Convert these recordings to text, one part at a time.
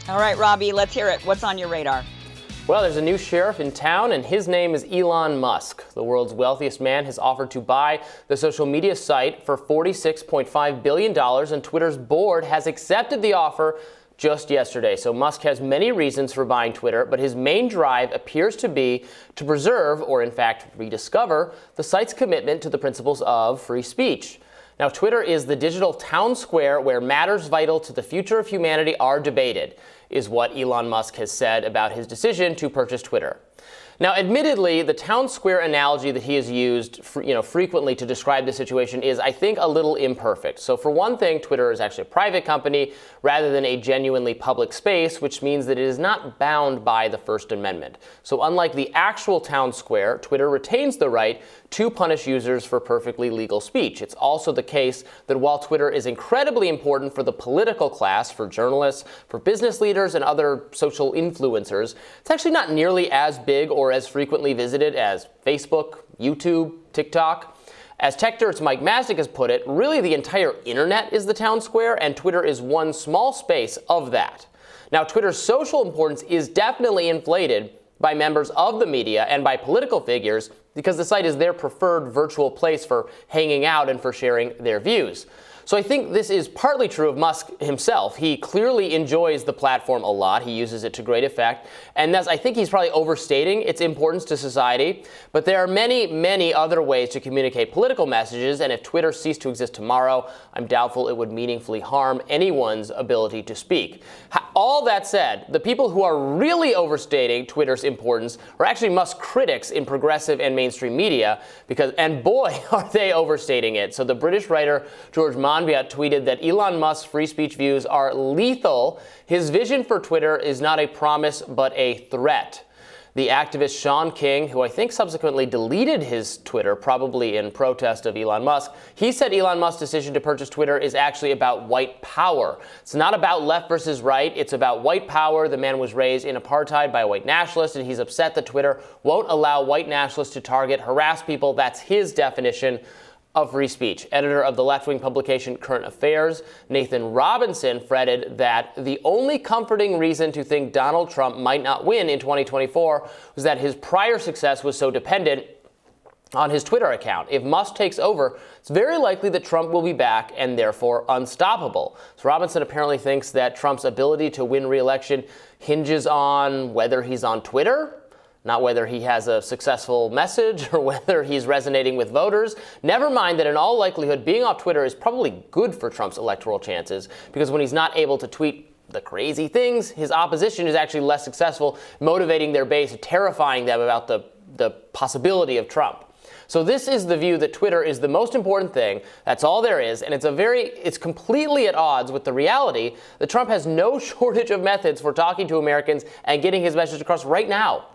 All right, Robby, let's hear it. What's on your radar? Well, there's a new sheriff in town, and his name is Elon Musk. The world's wealthiest man has offered to buy the social media site for $46.5 billion, and Twitter's board has accepted the offer just yesterday. So Musk has many reasons for buying Twitter, but his main drive appears to be to preserve, or in fact rediscover, the site's commitment to the principles of free speech. Now, Twitter is the digital town square where matters vital to the future of humanity are debated, is what Elon Musk has said about his decision to purchase Twitter. Now, admittedly, the town square analogy that he has used frequently to describe the situation is, I think, a little imperfect. So for one thing, Twitter is actually a private company rather than a genuinely public space, which means that it is not bound by the First Amendment. So unlike the actual town square, Twitter retains the right to punish users for perfectly legal speech. It's also the case that while Twitter is incredibly important for the political class, for journalists, for business leaders, and other social influencers, it's actually not nearly as big or as frequently visited as Facebook, YouTube, TikTok. As tech dirt's Mike Masnick has put it, really the entire internet is the town square, and Twitter is one small space of that. Now, Twitter's social importance is definitely inflated by members of the media and by political figures because the site is their preferred virtual place for hanging out and for sharing their views. So I think this is partly true of Musk himself. He clearly enjoys the platform a lot. He uses it to great effect. And thus, I think he's probably overstating its importance to society. But there are many, many other ways to communicate political messages. And if Twitter ceased to exist tomorrow, I'm doubtful it would meaningfully harm anyone's ability to speak. All that said, the people who are really overstating Twitter's importance are actually Musk critics in progressive and mainstream media, and boy, are they overstating it. So the British writer George Monbiot tweeted that Elon Musk's free speech views are lethal. His vision for Twitter is not a promise, but a threat. The activist Sean King, who I think subsequently deleted his Twitter, probably in protest of Elon Musk, he said Elon Musk's decision to purchase Twitter is actually about white power. It's not about left versus right. It's about white power. The man was raised in apartheid by a white nationalist, and he's upset that Twitter won't allow white nationalists to target, harass people. That's his definition of free speech. Editor of the left-wing publication Current Affairs, Nathan Robinson, fretted that the only comforting reason to think Donald Trump might not win in 2024 was that his prior success was so dependent on his Twitter account. If Musk takes over, it's very likely that Trump will be back and therefore unstoppable. So Robinson apparently thinks that Trump's ability to win re-election hinges on whether he's on Twitter, not whether he has a successful message or whether he's resonating with voters. Never mind that in all likelihood, being off Twitter is probably good for Trump's electoral chances, because when he's not able to tweet the crazy things, his opposition is actually less successful, motivating their base, terrifying them about the possibility of Trump. So this is the view that Twitter is the most important thing. That's all there is. And it's completely at odds with the reality that Trump has no shortage of methods for talking to Americans and getting his message across right now.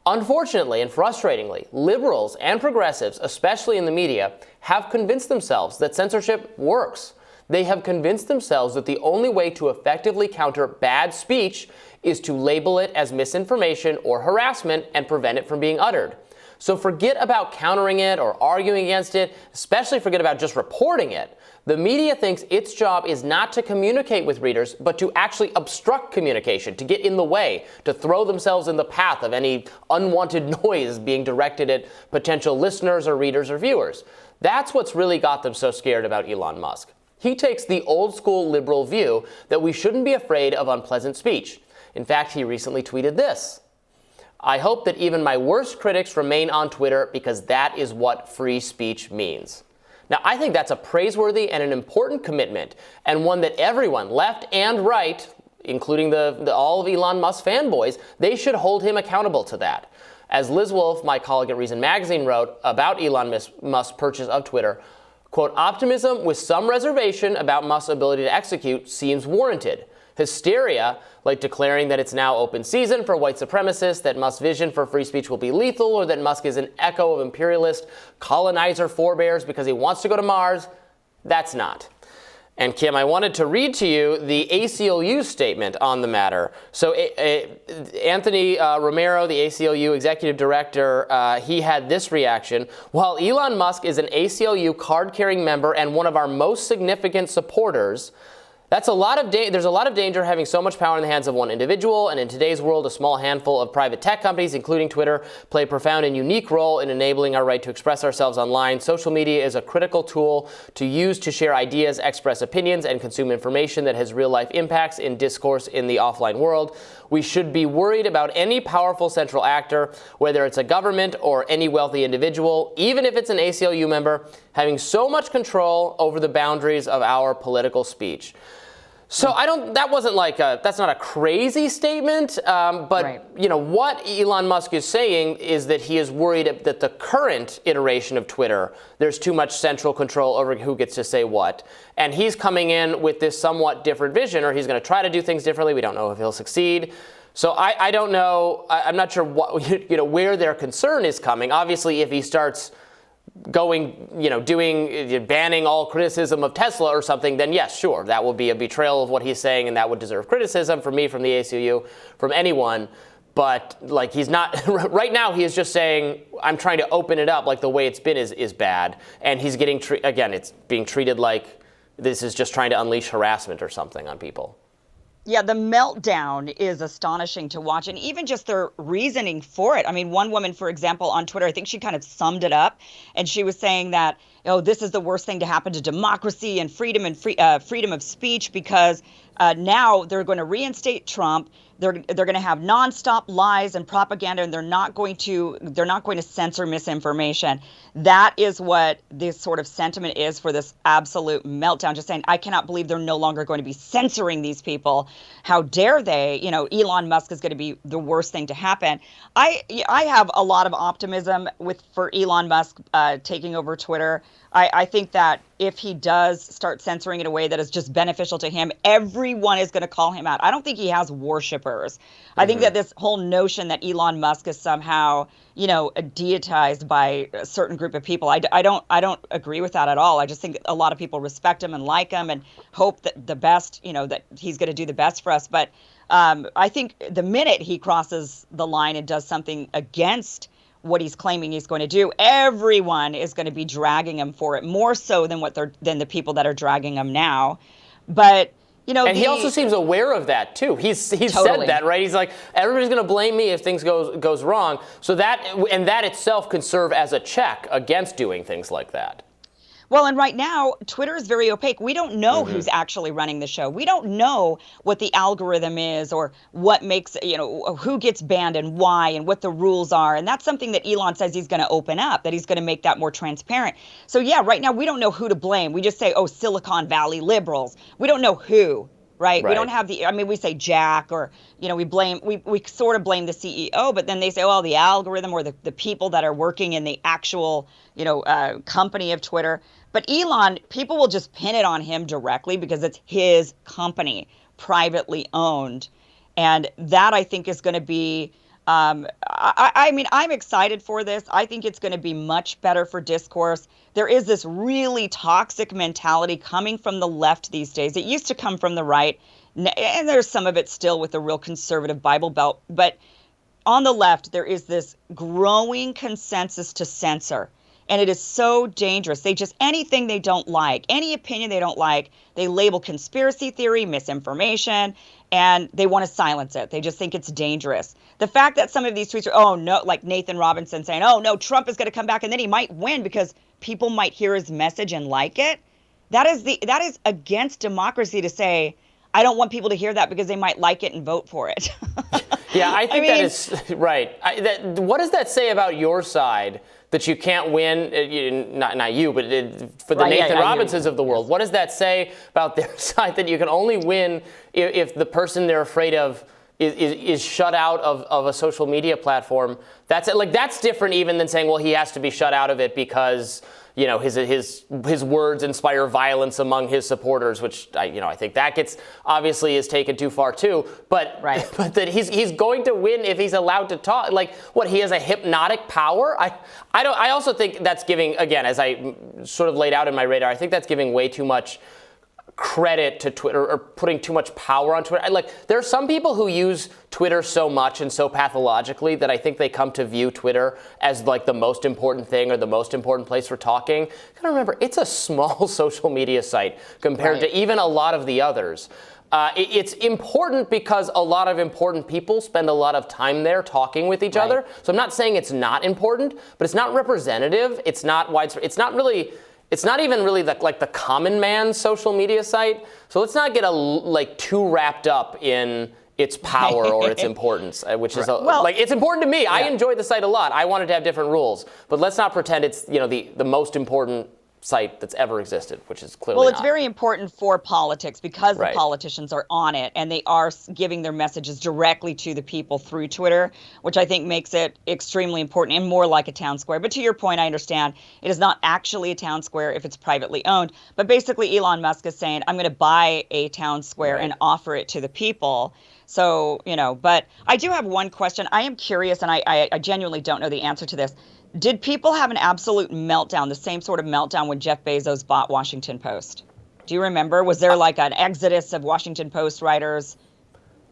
Unfortunately and frustratingly, liberals and progressives, especially in the media, have convinced themselves that censorship works. They have convinced themselves that the only way to effectively counter bad speech is to label it as misinformation or harassment and prevent it from being uttered. So forget about countering it or arguing against it, especially forget about just reporting it. The media thinks its job is not to communicate with readers, but to actually obstruct communication, to get in the way, to throw themselves in the path of any unwanted noise being directed at potential listeners or readers or viewers. That's what's really got them so scared about Elon Musk. He takes the old school liberal view that we shouldn't be afraid of unpleasant speech. In fact, he recently tweeted this: "I hope that even my worst critics remain on Twitter because that is what free speech means." Now, I think that's a praiseworthy and an important commitment, and one that everyone, left and right, including all of Elon Musk fanboys, they should hold him accountable to that. As Liz Wolfe, my colleague at Reason Magazine, wrote about Elon Musk's purchase of Twitter, quote, "Optimism with some reservation about Musk's ability to execute seems warranted. Hysteria, like declaring that it's now open season for white supremacists, that Musk's vision for free speech will be lethal, or that Musk is an echo of imperialist colonizer forebears because he wants to go to Mars, that's not." And Kim, I wanted to read to you the ACLU statement on the matter. So Anthony Romero, the ACLU executive director, he had this reaction: "While Elon Musk is an ACLU card-carrying member and one of our most significant supporters, That's a lot of there's a lot of danger having so much power in the hands of one individual, and in today's world, a small handful of private tech companies, including Twitter, play a profound and unique role in enabling our right to express ourselves online. Social media is a critical tool to use to share ideas, express opinions, and consume information that has real-life impacts in discourse in the offline world. We should be worried about any powerful central actor, whether it's a government or any wealthy individual, even if it's an ACLU member, having so much control over the boundaries of our political speech. So that's not a crazy statement, but Right. What Elon Musk is saying is that he is worried that the current iteration of Twitter, there's too much central control over who gets to say what. And he's coming in with this somewhat different vision, or he's going to try to do things differently. We don't know if he'll succeed. So I don't know. I'm not sure where their concern is coming. Obviously, if he starts banning all criticism of Tesla or something, then yes, sure, that will be a betrayal of what he's saying, and that would deserve criticism from me, from the ACLU, from anyone. But he's not right now. He is just saying, I'm trying to open it up. Like the way it's been is bad, and he's getting it's being treated like this is just trying to unleash harassment or something on people. Yeah, the meltdown is astonishing to watch, and even just their reasoning for it. I mean, one woman, for example, on Twitter, I think she kind of summed it up, and she was saying that, this is the worst thing to happen to democracy and freedom of speech, because now they're going to reinstate Trump. They're going to have nonstop lies and propaganda, and they're not going to censor misinformation. That is what this sort of sentiment is for this absolute meltdown. Just saying, I cannot believe they're no longer going to be censoring these people. How dare they? Elon Musk is going to be the worst thing to happen. I have a lot of optimism for Elon Musk taking over Twitter. I think that if he does start censoring in a way that is just beneficial to him, everyone is going to call him out. I don't think he has worshipers. I think that this whole notion that Elon Musk is somehow, deitized by a certain group of people, I don't agree with that at all. I just think a lot of people respect him and like him and hope that the best, that he's going to do the best for us. But I think the minute he crosses the line and does something against what he's claiming he's going to do, everyone is going to be dragging him for it, more so than than the people that are dragging him now. But and he also seems aware of that too. He's Totally. said that, right? He's like, everybody's going to blame me if things goes wrong. So that itself can serve as a check against doing things like that. Well, and right now, Twitter is very opaque. We don't know who's actually running the show. We don't know what the algorithm is or what makes, who gets banned and why and what the rules are. And that's something that Elon says he's going to open up, that he's going to make that more transparent. So, yeah, right now, we don't know who to blame. We just say, Silicon Valley liberals. We don't know who. Right. We don't have we say Jack or, we sort of blame the CEO, but then they say, the algorithm or the people that are working in the actual, company of Twitter. But Elon, people will just pin it on him directly because it's his company, privately owned. And that I think is going to be, I'm excited for this. I think it's going to be much better for discourse. There is this really toxic mentality coming from the left these days. It used to come from the right, and there's some of it still with the real conservative Bible Belt. But on the left, there is this growing consensus to censor. And it is so dangerous. They just, anything they don't like, any opinion they don't like, they label conspiracy theory, misinformation, and they want to silence it. They just think it's dangerous. The fact that some of these tweets are, like Nathan Robinson saying, Trump is going to come back and then he might win because people might hear his message and like it. That is against democracy to say, I don't want people to hear that because they might like it and vote for it. Yeah, I think that is right. What does that say about your side? That you can't win, not you, but for the Nathan Robinsons of the world. Yes. What does that say about their side, that you can only win if the person they're afraid of is shut out of a social media platform? That's different even than saying, he has to be shut out of it because his words inspire violence among his supporters, which I think that obviously is taken too far too. But but that he's going to win if he's allowed to talk. He has a hypnotic power. I also think that's giving, again, as I sort of laid out in my radar, I think that's giving way too much credit to Twitter or putting too much power on Twitter. There are some people who use Twitter so much and so pathologically that I think they come to view Twitter as like the most important thing or the most important place for talking. You gotta remember, it's a small social media site compared to even a lot of the others. It's important because a lot of important people spend a lot of time there talking with each other. So I'm not saying it's not important, but it's not representative. It's not widespread. It's not even really the common man's social media site. So let's not get too wrapped up in its power or its importance, which is it's important to me. Yeah. I enjoy the site a lot. I wanted to have different rules, but let's not pretend it's the most important site that's ever existed, which is clearly Well, it's very important for politics because the politicians are on it and they are giving their messages directly to the people through Twitter, which I think makes it extremely important and more like a town square. But to your point, I understand it is not actually a town square if it's privately owned. But basically, Elon Musk is saying, I'm going to buy a town square and offer it to the people. So, but I do have one question. I am curious, and I genuinely don't know the answer to this. Did people have an absolute meltdown, the same sort of meltdown when Jeff Bezos bought Washington Post? Do you remember? Was there like an exodus of Washington Post writers?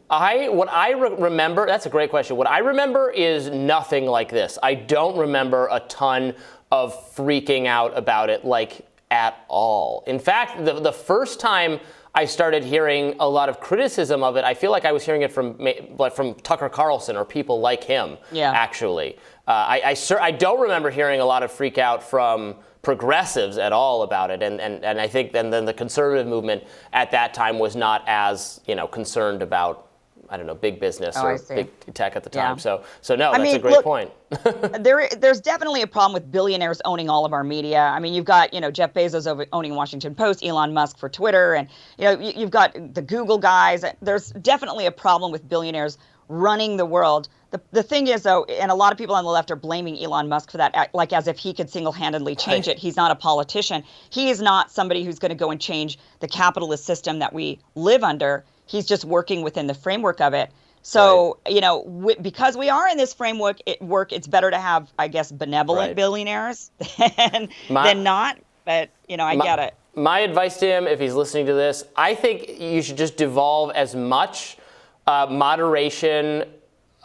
Remember, that's a great question. What I remember is nothing like this. I don't remember a ton of freaking out about it at all. In fact, the first time I started hearing a lot of criticism of it, I feel like I was hearing it from Tucker Carlson or people like him, actually. I don't remember hearing a lot of freak out from progressives at all about it, and I think then the conservative movement at that time was not as concerned about big business or big tech at the time. So no, that's a great point. There's definitely a problem with billionaires owning all of our media. I mean, you've got Jeff Bezos owning Washington Post, Elon Musk for Twitter, and you've got the Google guys. There's definitely a problem with billionaires running the world. The thing is, though, and a lot of people on the left are blaming Elon Musk for that, like as if he could single-handedly change it. He's not a politician. He is not somebody who's going to go and change the capitalist system that we live under. He's just working within the framework of it. So, because we are in this framework, it's better to have, I guess, benevolent billionaires than not. But, I get it. My advice to him, if he's listening to this, I think you should just devolve as much moderation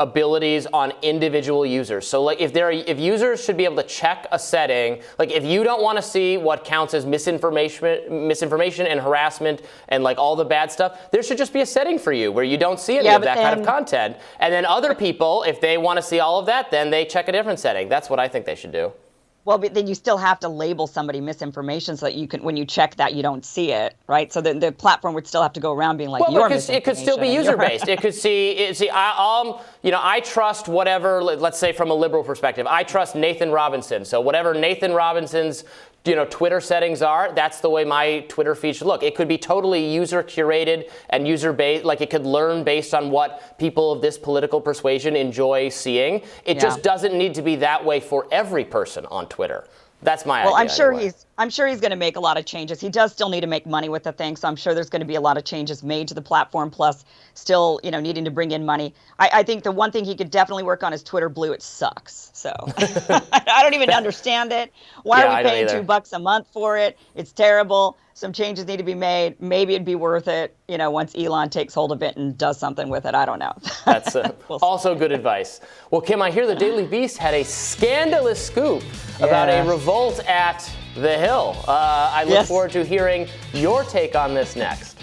abilities on individual users. So if users should be able to check a setting, if you don't want to see what counts as misinformation and harassment and all the bad stuff, there should just be a setting for you where you don't see any of that kind of content. And then other people, if they want to see all of that, then they check a different setting. That's what I think they should do. Well, but then you still have to label somebody misinformation so that you can, when you check that, you don't see it, right? So the platform would still have to go around being like, you're misinformation. It could still be user-based. It could I trust whatever, let's say from a liberal perspective, I trust Nathan Robinson. So whatever Nathan Robinson's Twitter settings are, that's the way my Twitter feed should look. It could be totally user curated and user based, it could learn based on what people of this political persuasion enjoy seeing. It just doesn't need to be that way for every person on Twitter. That's my idea. Well, I'm sure he's going to make a lot of changes. He does still need to make money with the thing, so I'm sure there's going to be a lot of changes made to the platform, plus still, needing to bring in money. I think the one thing he could definitely work on is Twitter Blue. It sucks. So I don't even understand it. Why are we paying $2 a month for it? It's terrible. Some changes need to be made. Maybe it'd be worth it, once Elon takes hold of it and does something with it. I don't know. That's also good advice. Well, Kim, I hear the Daily Beast had a scandalous scoop about a revolt at the Hill. I look forward to hearing your take on this next.